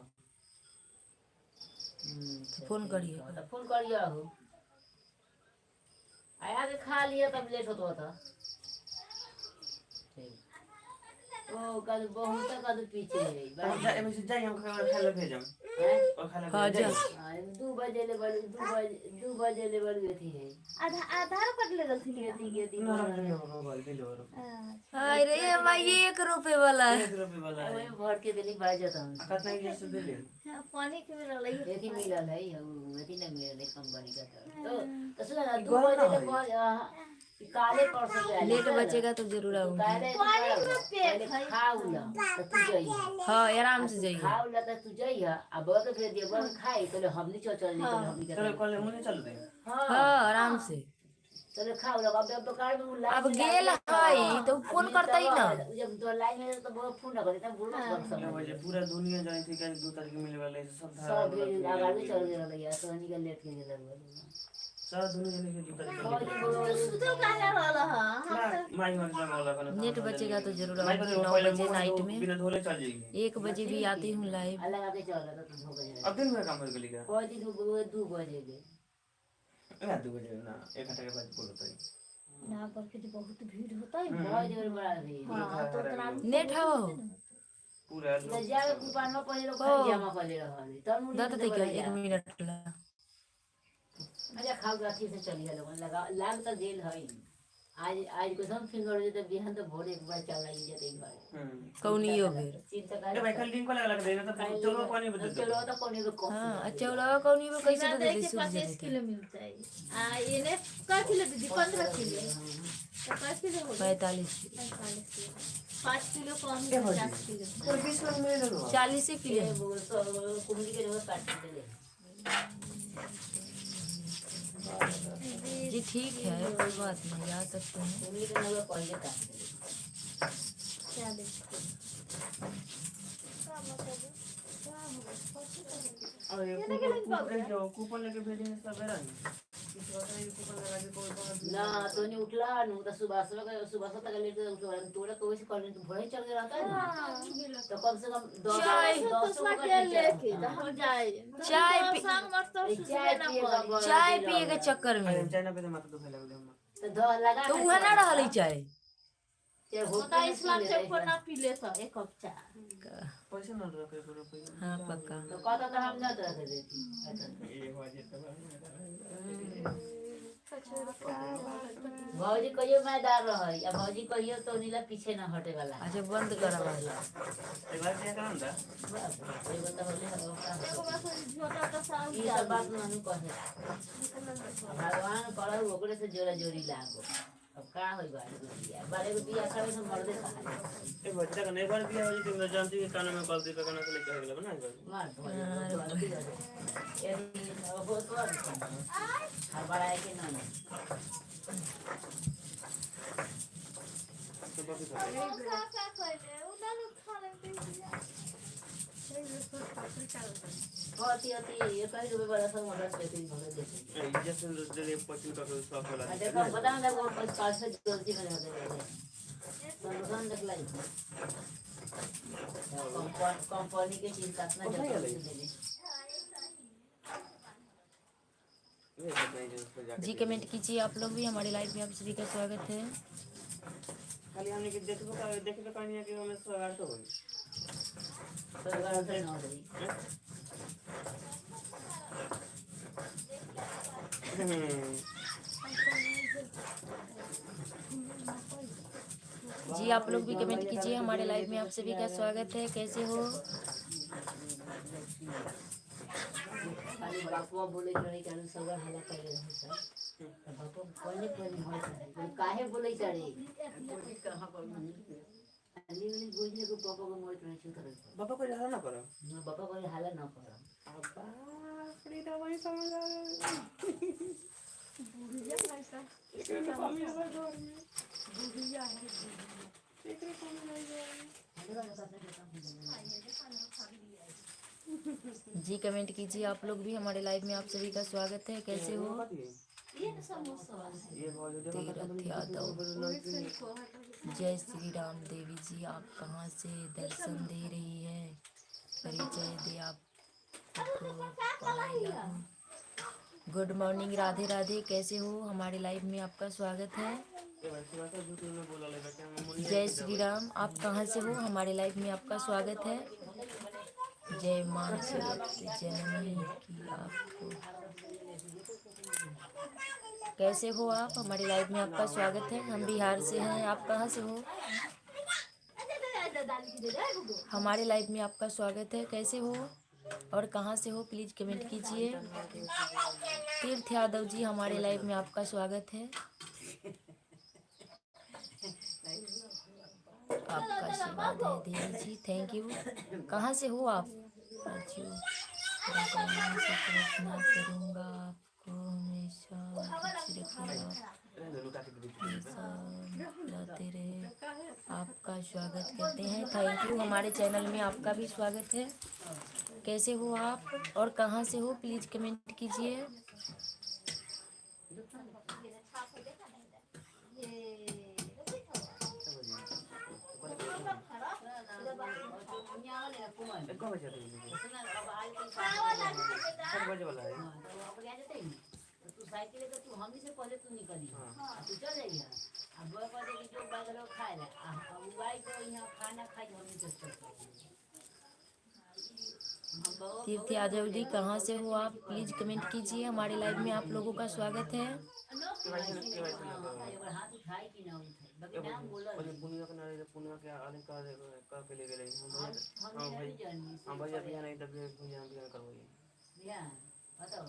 फोन करिए। तो फोन करियो हो आया के खा लिया तब लेट होतो था ठीक ओ कल बहुत कद पीछे है जाए में से जाए हम खाना भेजम हैं और खाना हाँ जा 2 बजे ले बड़ी 2 बजे ले बड़ी थी है आधार कार्ड ले रखी है के दी ना ना मोबाइल बिल और हाय रे भाई 1 रुपए वाला है। 1 रुपए वाला है वही भर के दिल्ली बाज जाता हूं कितना ये से दिले पानी के मिल रही है यदि मिलल है हम यदि नहीं मिलल कंपनी का तो सुना 2 बजे ले काले परसों के लेट बचेगा तो जरूर आऊंगी। पहले खाऊला तो तू जाइए हाँ आराम से जाइए। खाऊला तो तू जाइए अब तो फिर दिए बस खाई तो हमनी चल निकल हमनी चलो कल मुझे चल दे हां हाँ आराम से। चलो खाऊला अब तो कार में अब गेल है तो फोन करता ही ना। जब तो लाइन में तो बहुत फोन ना करता बुढ़ा कर सब वजह पूरा दुनिया जाने थी कि 2 तारीख मिलने वाला है सब सब आगे चल गया यार तो निकल लेट के लगभग सारा दुनिया जाने के 2 तारीख सुतो काहे वाला हां माई मन से वाला का नेट बचेगा तो जरूर माई आऊंगी। को 9 पहले बजे नाइट में बिना धोले चल जाएगी 1 बजे भी आती हूँ लाइव। अलग आके चल रहा तो 2 बजे अब दिन में काम कर लिया कोई दिन 2 बजे गए ना 2 बजे ना 1 घंटे के बाद बोलता है ना करके तो बहुत भीड़ होता है बहुत जोर बड़ा भी हां तो उतना नेट हो पूरा तो जाके कूपन में पहले लोग जमा कर ले रहा है तब दादा ते क्या 1 मिनट ला अच्छा खाओ गाठी से चली है लोगन लगा लाग तो गेल है आज को सब फिंगर दे तो बिहान तो भोर एक बार चला ही जाते घर कौनी हो गए। चिंता ए कर भाई कल लिंक को लगा देना तो चलो पानी बदल दो चलो तो कोने को कॉफी हाँ अच्छा उड़ा कौनी में कैसे सीमा दे दे दे के सूझ 25 जाते किलो मिलता है ये ने का किलो दीदी 15 किलो तो का किलो हो 45 5 किलो कम 50 किलो और 20 में मिल लो 40 से किलो। ये वो कुंडी के जगह काट के ले जी ठीक है कोई बात नहीं आ सकते हैं। कुंडी के जगह पहले काट के क्या दे और ये कूपन लेके भेजने सब बेरा नहीं किसी बात नहीं कूपन लगा के कोई ना तो नहीं उठला नु तो सुबह तक लेट उठला तोड़ा कोई से कॉलेज तो भोरे चल गया था तो कम से कम 10 के लेके हम जाए चाय पी- संग मत तो चाय पिए के चक्कर में चाइना पे माथा दुखाए लगले तो 10 लगा तो वह ना रहल चाय चाहे होता इस्लाम से ऊपर ना पी ले तो एक कप चाय पैसे ना रखे करो पैसे हाँ पक्का। तो कहता तो हम ना तरह से देती ये हो जाता भौजी कहियो मैदार रहे या भौजी कहियो तो नीला पीछे ना हटे वाला अच्छा बंद करवा एक बार क्या करना था ये बता बोले एगो बस छोटा सा साउंड ये सब बात मानू कहे भगवान करो ओकरे से जोरा जोरी लागो अब का होई बारे को बिया करे तो मर्दे कहा ए बच्चा का नहीं बार दिया हो जी तुम जानती है कान में गलती पे करना से लेके आ गया ना मार ये हो तो हर बार आए के ना तो बाकी का का कहले उधर खा ले अति अति एक ही रुपए वाला सब मदद देते हैं भगत देते हैं जैसे दे पचिन का कोई शॉप वाला देखो बता ना वो 5 से जल्दी में होते हैं संगठन निकला कंपनी के चीज काटना जल्दी दे दे जी कमेंट कीजिए आप लोग भी। हमारे लाइव में आप सभी का स्वागत है। खाली हमने के देखे तो कहानी है कि हमें स्वागत तो होई सरकार से ना रही जी आप लोग भी कमेंट कीजिए। हमारे लाइव में आप सभी का स्वागत है। कैसे हो? खाली बापवा बोले करे कि सगर हला करे रहे सर तो बापवा कोने कोने होय सर काहे बोले करे कहां पर अली वाली गोजने को पापा को मोड़ रहे छु करे बाबा को हाला ना करो ना बापा को हाला ना करो अब्बा फ्री तो वही समझ आ बुढ़िया ऐसा इसके फैमिली का घर में बुढ़िया है इसके फैमिली जी कमेंट कीजिए आप लोग भी। हमारे लाइव में आप सभी का स्वागत है। कैसे हो? तीरथ यादव, जय श्री राम देवी जी, आप कहाँ से दर्शन दे रही है? परिचय दे आपको। Good morning, Radhe Radhe. कैसे हो? हमारे लाइव में आपका स्वागत है। जय श्री राम, आप कहाँ से हो? हमारे लाइव में आपका स्वागत है। जय मां जगत जननी की आपको। कैसे हो आप? हमारे लाइव में आपका स्वागत है। हम बिहार से हैं। आप कहाँ से हो? हमारे लाइव में आपका स्वागत है। कैसे हो और कहाँ से हो? प्लीज कमेंट कीजिए। तीर्थ यादव जी, हमारे लाइव में आपका स्वागत है। आपका आशीर्वाद है देवी जी, थैंक यू। कहाँ से हो आप? भगवान से प्रार्थना करूँगा आपको हमेशा खुश रखिएगा, रहते रहे। आपका स्वागत करते हैं, थैंक यू। हमारे चैनल में आपका भी स्वागत है। कैसे हो आप और कहाँ से हो? प्लीज कमेंट कीजिए। तू साइकिल लेकर तू हम से पहले तू निकली तू चल जाइए अब वो कहते कि जो बाइक लोग खाए ले अब बाइक को यहाँ खाना खाई हम से तीर्थ यादव जी, कहाँ से हो आप? प्लीज कमेंट कीजिए। हमारे लाइव में आप लोगों का स्वागत है। हाथ उठाई कि ना उठाई बाकी नाम बोला पुनिया के नारे पुनिया के आने का के ले गए हम भाई अभी नहीं तब भैया भी करवाइए या बताओ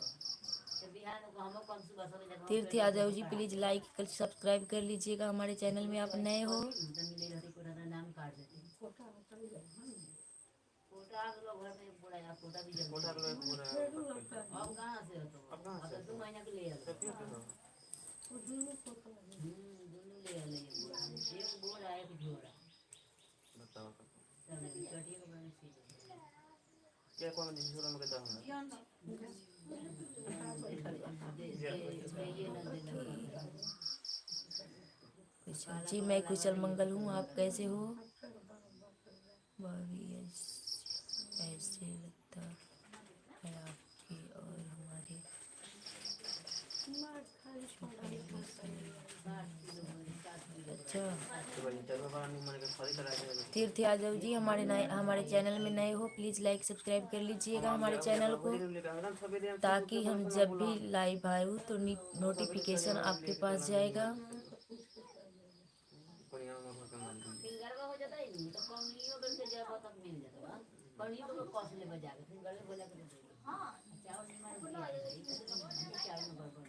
बिहान को हम कौन सी बस में तीर्थ यादव जी, प्लीज लाइक कर सब्सक्राइब कर लीजिएगा। हमारे चैनल में आप नए हो। नाम काट देते कोटा लोग घर में बोला या कोटा भी कोटा लोग पूरा अब कहां से हो तो अब 2 महीना के लिए दोनों ले आले एक बोरा एक झोरा बताओ चल चटिया के बने सीधे क्या कौन दिन झोरा में के दाम जी मैं कुशल मंगल हूँ। आप कैसे हो? ऐसे लगता है आपके और हमारे अच्छा। तीर्थ यादव जी, हमारे चैनल में नए हो, प्लीज लाइक सब्सक्राइब कर लीजिएगा हमारे चैनल को, ताकि हम जब भी लाइव आए तो नोटिफिकेशन आपके पास जाएगा। हो जाता है तो कमियो करके जब तक मिल जाता कमियो को कॉस्ट ले बजा के फिर गले बोला के हां चावल में मार दिया चावल में बरबर ना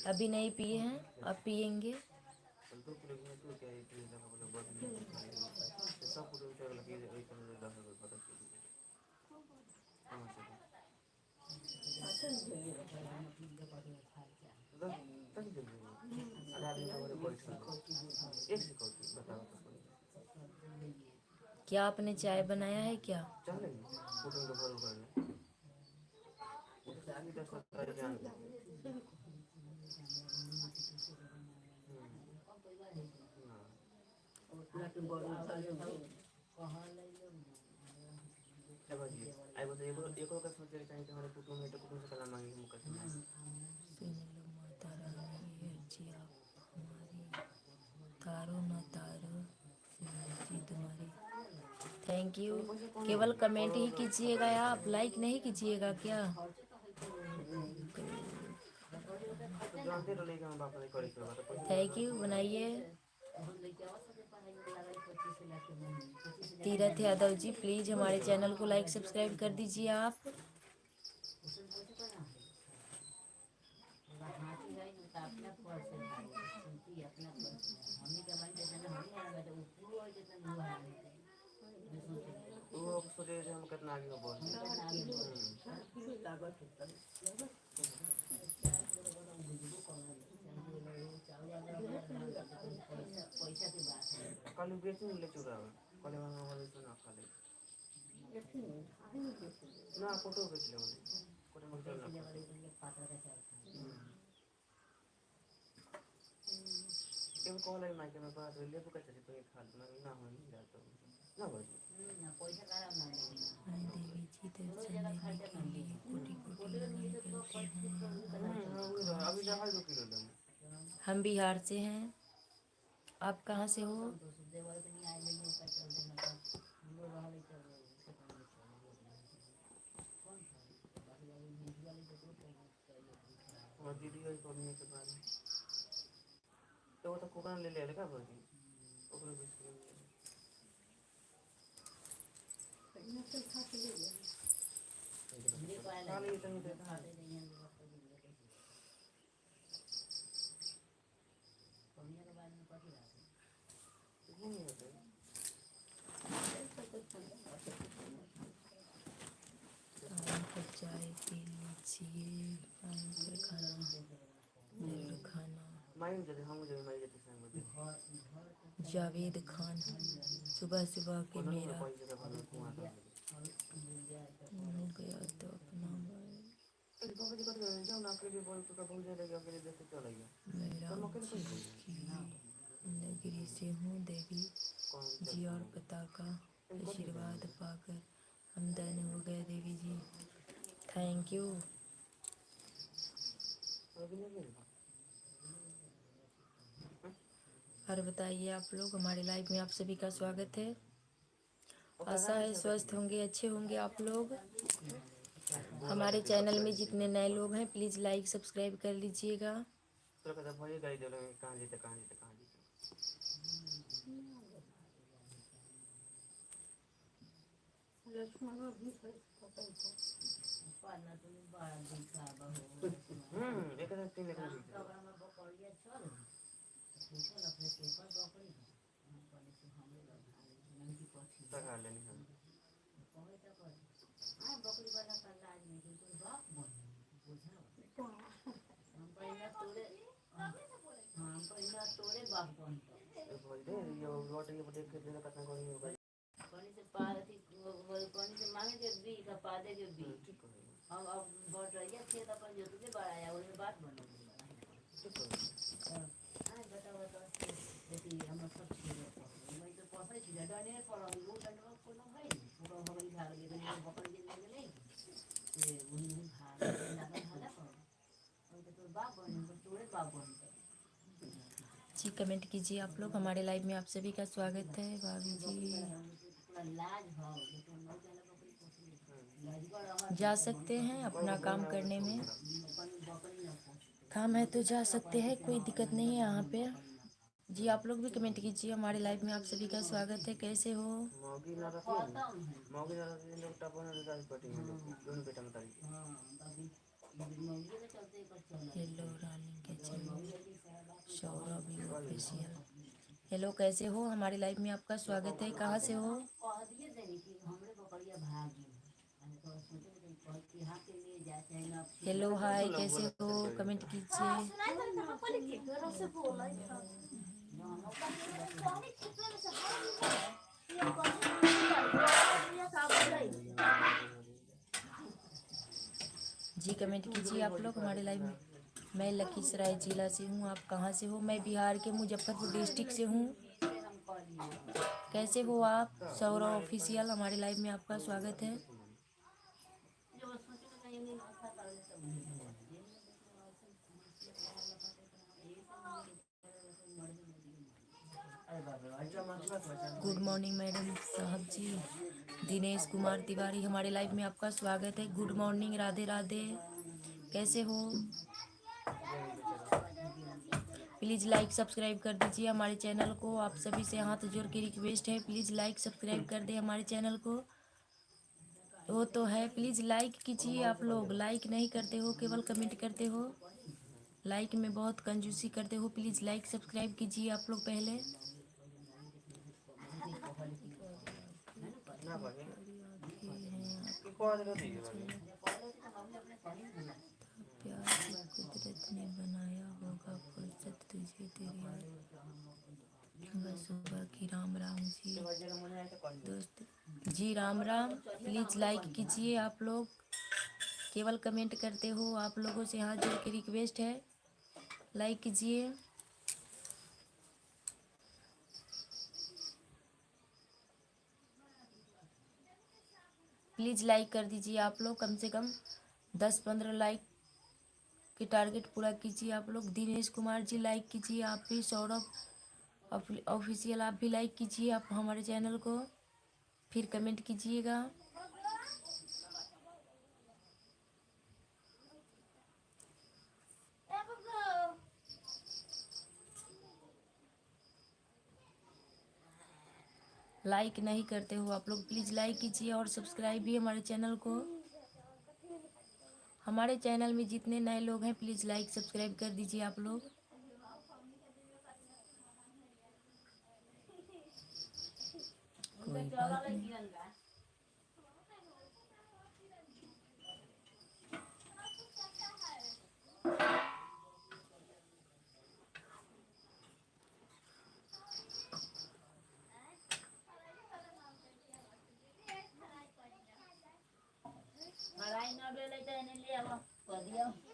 अभी नहीं पिए हैं, अब पिएंगे। क्या आपने चाय बनाया है क्या? चल लेंगे कुटुंब को फॉलो कर ले उससे आगे 10 जान आई बता एक का सोच के चाहिए हमारे कुटुंब से कला मांगे मुकर से सुन लो माता रानी जी आप हमारी तारो ना तारो जी तुम्हारी। Thank you. केवल कमेंट ही कीजिएगा आप, लाइक नहीं कीजिएगा क्या? तो जानते रहे कि हम बाप ने करे के बात थैंक यू, बनाइए। तीरथ यादव जी प्लीज़ हमारे चैनल को लाइक सब्सक्राइब कर दीजिए आप। वो सोचे हम कितना आगे हो बोल कल बेचने ले चुका है कल वहां वाले सुना कल ना फोटो बेच ले फोटो मत करना केवल कॉल है माइक में बात ले बुका चले तो खाल में ना हो नहीं जाता ना बोल ना पैसा करा ना देवी जी दर्शन देने के लिए कोटि कोटि नमन करते हैं। अभी दहाई 2 किलो ले हम बिहार से हैं, आप कहाँ से हो? और दीदी और करने के बाद तो वो तो कुकन ले ले का बोल दी ओकरे बीच में खाली इतनी देता है नहीं होता चाय पी लीजिए, खाना माइन जब हम जब माइन जब संग जावेद खान सुबह सुबह के मेरा कोई जगह पर कुआं था हो गया तो अपना बाबा जी कर जाओ ना के लिए बोल तो बोल दे लगे अकेले देख के चला गया मेरा नगरी से हूँ देवी जी और पिता का आशीर्वाद पाकर हम धन्य हो गए देवी जी। Thank you. और बताइए आप लोग, हमारे लाइव में आप सभी का स्वागत है। आशा है स्वस्थ होंगे, अच्छे होंगे आप लोग। हमारे चैनल में जितने नए लोग हैं प्लीज़ लाइक सब्सक्राइब कर लीजिएगा। तो कहता भाई गाड़ी दे लो कहां जीते लक्ष्मण भी एक दिन 3 लेकर लगा लेनी हम बकरी वाला का लाज नहीं कोई बाप बन बुझा हम पहला तोरे बाप बन बोल दे ये रोटी के देख के देना कितना कोई होगा पानी से पारती पानी से मांगे के बी का पादे के बी हम अब बढ़ रही है खेत अपन जो तुझे बढ़ाया उसमें बात बन गई बताओ देखिए हम सब चीज मैं तो पहुंचे थी डाने पर वो डाने को ना भाई पूरा हो गई भाग गई तो बकरी के लिए नहीं ये वही भाग लगा भागा पर तो बाप बन तोरे बाप बन जी कमेंट कीजिए आप लोग। हमारे लाइव में आप सभी का स्वागत है। भाभी जी जा सकते हैं अपना काम करने में, काम है तो जा सकते हैं, कोई दिक्कत नहीं है यहाँ पे। जी आप लोग भी कमेंट कीजिए। हमारे लाइव में आप सभी का स्वागत है। कैसे हो? मौगी ना रखी लोग टपन दाल पटी दोनों बेटा में तारी हेलो रानी कैसे हो? सौरभ ऑफिशियल हेलो कैसे हो? हमारे लाइव में आपका स्वागत है। कहाँ से हो? हेलो हाय कैसे हो? कमेंट कीजिए। कमेंट कीजिए आप लोग हमारे लाइव में। मैं लखीसराय जिला से हूँ, आप कहाँ से हो? मैं बिहार के मुजफ्फरपुर डिस्ट्रिक्ट से हूँ। कैसे हो आप? सौरभ ऑफिशियल हमारे लाइव में आपका स्वागत है। गुड मॉर्निंग मैडम साहब जी। दिनेश कुमार तिवारी हमारे लाइव में आपका स्वागत है। Good morning, Radhe Radhe. कैसे हो? प्लीज़ लाइक सब्सक्राइब कर दीजिए हमारे चैनल को। आप सभी से हाथ जोड़ के रिक्वेस्ट है, प्लीज़ लाइक सब्सक्राइब कर दें हमारे चैनल को। वो तो है, प्लीज़ लाइक कीजिए। आप लोग लाइक नहीं करते हो, केवल कमेंट करते हो। लाइक में बहुत कंजूसी करते हो। प्लीज़ लाइक सब्सक्राइब कीजिए आप लोग पहले। ना पाए हैं कि कौन सा दी है प्यार से कुदरत ने बनाया होगा, फुर्सत तुझे तेरी सुबह सुबह की। राम राम जी दोस्त जी, राम राम। प्लीज़ लाइक कीजिए आप लोग, केवल कमेंट करते हो। आप लोगों से हाथ जोड़ के रिक्वेस्ट है, लाइक कीजिए। प्लीज़ लाइक कर दीजिए आप लोग, कम से कम 10-15 लाइक के टारगेट पूरा कीजिए आप लोग। दिनेश कुमार जी लाइक कीजिए, आप भी। सौरभ ऑफिशियल आप भी लाइक कीजिए आप हमारे चैनल को, फिर कमेंट कीजिएगा। लाइक नहीं करते हो आप लोग, प्लीज़ लाइक कीजिए और सब्सक्राइब भी हमारे चैनल को। हमारे चैनल में जितने नए लोग हैं, प्लीज़ लाइक सब्सक्राइब कर दीजिए आप लोग। कोई बात नहीं। मलाई न बेले त ले अब